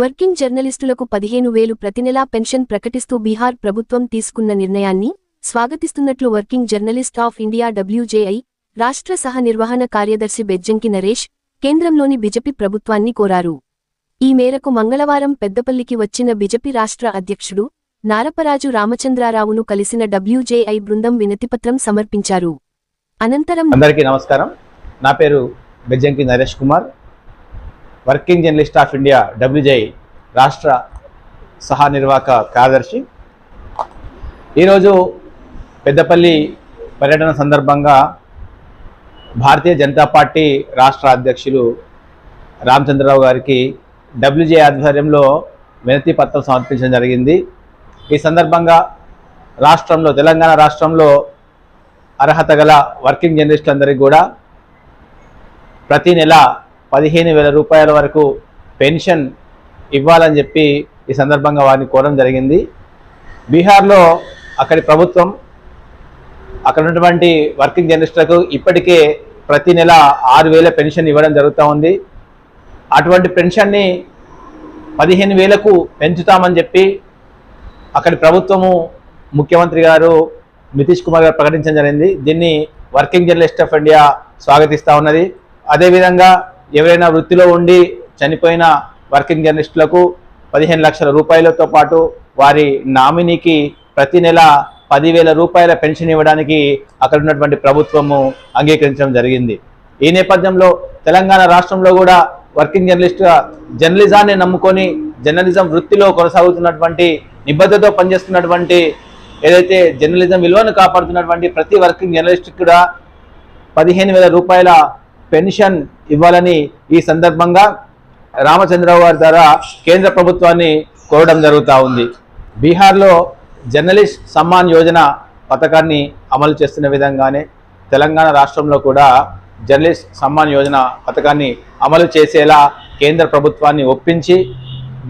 Working జర్నలిస్టులకు 15,000 ప్రతి నెలా పెన్షన్ ప్రకటిస్తూ బీహార్ ప్రభుత్వం తీసుకున్న నిర్ణయాన్ని స్వాగతిస్తున్నట్లు working journalist of India WJI రాష్ట్ర సహ నిర్వహణ కార్యదర్శి బెజ్జంకి నరేష్ కేంద్రంలోని బిజెపి ప్రభుత్వాన్ని కోరారు. ఈ మేరకు మంగళవారం పెద్దపల్లికి వచ్చిన బిజెపి రాష్ట్ర అధ్యక్షుడు నారపరాజు రామచంద్రారావును కలిసిన WJI బృందం వినతిపత్రం సమర్పించారు. అనంతరం అందరికీ నమస్కారం. నా పేరు Bejjanki Naresh Kumar, working journalist of India WJI రాష్ట్ర సహా నిర్వాహక కార్యదర్శి. ఈరోజు పెద్దపల్లి పర్యటన సందర్భంగా భారతీయ జనతా పార్టీ రాష్ట్ర అధ్యక్షులు రామచంద్రరావు గారికి WJI ఆధ్వర్యంలో వినతి పత్రం సమర్పించడం జరిగింది. ఈ సందర్భంగా తెలంగాణ రాష్ట్రంలో అర్హత గల వర్కింగ్ జర్నలిస్టులందరికీ కూడా ప్రతి నెల 15,000 రూపాయల వరకు పెన్షన్ ఇవ్వాలని చెప్పి ఈ సందర్భంగా వారిని కోరడం జరిగింది. బీహార్లో అక్కడి ప్రభుత్వం అక్కడ ఉన్నటువంటి వర్కింగ్ జర్నలిస్టులకు ఇప్పటికే ప్రతి నెల 6,000 పెన్షన్ ఇవ్వడం జరుగుతూ ఉంది. అటువంటి పెన్షన్ని 15,000కు పెంచుతామని చెప్పి అక్కడి ప్రభుత్వము ముఖ్యమంత్రి గారు నితీష్ కుమార్ గారు ప్రకటించడం జరిగింది. దీన్ని వర్కింగ్ జర్నలిస్ట్ ఆఫ్ ఇండియా స్వాగతిస్తూ ఉన్నది. అదేవిధంగా ఎవరైనా వృత్తిలో ఉండి చనిపోయిన వర్కింగ్ జర్నలిస్టులకు 15 లక్షల రూపాయలతో పాటు వారి నామినీకి ప్రతి నెల 10,000 రూపాయల పెన్షన్ ఇవ్వడానికి అక్కడ ఉన్నటువంటి ప్రభుత్వము అంగీకరించడం జరిగింది. ఈ నేపథ్యంలో తెలంగాణ రాష్ట్రంలో కూడా వర్కింగ్ జర్నలిజాన్ని నమ్ముకొని జర్నలిజం వృత్తిలో కొనసాగుతున్నటువంటి నిబద్ధతతో పనిచేస్తున్నటువంటి ఏదైతే జర్నలిజం విలువను కాపాడుతున్నటువంటి ప్రతి వర్కింగ్ జర్నలిస్ట్ కూడా 15,000 రూపాయల పెన్షన్ ఇవ్వాలని ఈ సందర్భంగా రామచంద్రరావు గారి ద్వారా కేంద్ర ప్రభుత్వాన్ని కోరడం జరుగుతూ ఉంది. బీహార్లో జర్నలిస్ట్ సమ్మాన్ యోజన పథకాన్ని అమలు చేస్తున్న విధంగానే తెలంగాణ రాష్ట్రంలో కూడా జర్నలిస్ట్ సమ్మాన్ యోజన పథకాన్ని అమలు చేసేలా కేంద్ర ప్రభుత్వాన్ని ఒప్పించి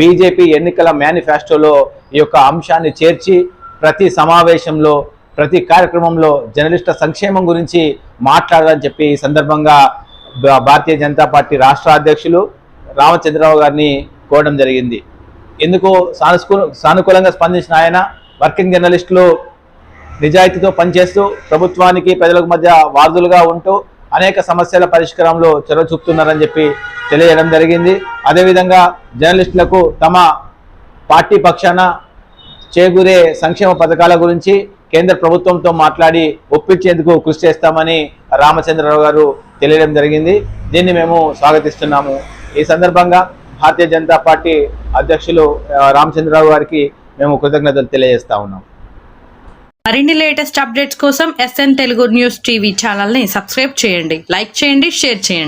బీజేపీ ఎన్నికల మేనిఫెస్టోలో ఈ యొక్క అంశాన్ని చేర్చి ప్రతి సమావేశంలో ప్రతి కార్యక్రమంలో జర్నలిస్టుల సంక్షేమం గురించి మాట్లాడాలని చెప్పి ఈ సందర్భంగా భారతీయ జనతా పార్టీ రాష్ట్ర అధ్యక్షులు రామచంద్రరావు గారిని కోరడం జరిగింది. ఎందుకు సానుకూలంగా స్పందించిన ఆయన వర్కింగ్ జర్నలిస్టులు నిజాయితీతో పనిచేస్తూ ప్రభుత్వానికి ప్రజలకు మధ్య వారధులుగా ఉంటూ అనేక సమస్యల పరిష్కారంలో చొరవ చూపుతున్నారని చెప్పి తెలియజేయడం జరిగింది. అదేవిధంగా జర్నలిస్టులకు తమ పార్టీ పక్షాన చేకూరే సంక్షేమ పథకాల గురించి కేంద్ర ప్రభుత్వంతో మాట్లాడి ఒప్పించేందుకు కృషి చేస్తామని రామచంద్రరావు గారు తెలియడం జరిగింది. దీన్ని మేము స్వాగతిస్తున్నాము. ఈ సందర్భంగా భారతీయ జనతా పార్టీ అధ్యక్షులు రామచంద్రరావు గారికి మేము కృతజ్ఞతలు తెలియజేస్తా ఉన్నాం. మరిన్ని లేటెస్ట్ అప్డేట్స్ కోసం SN తెలుగు న్యూస్ టీవీ ఛానల్ని సబ్స్క్రైబ్ చేయండి, లైక్ చేయండి, షేర్ చేయండి.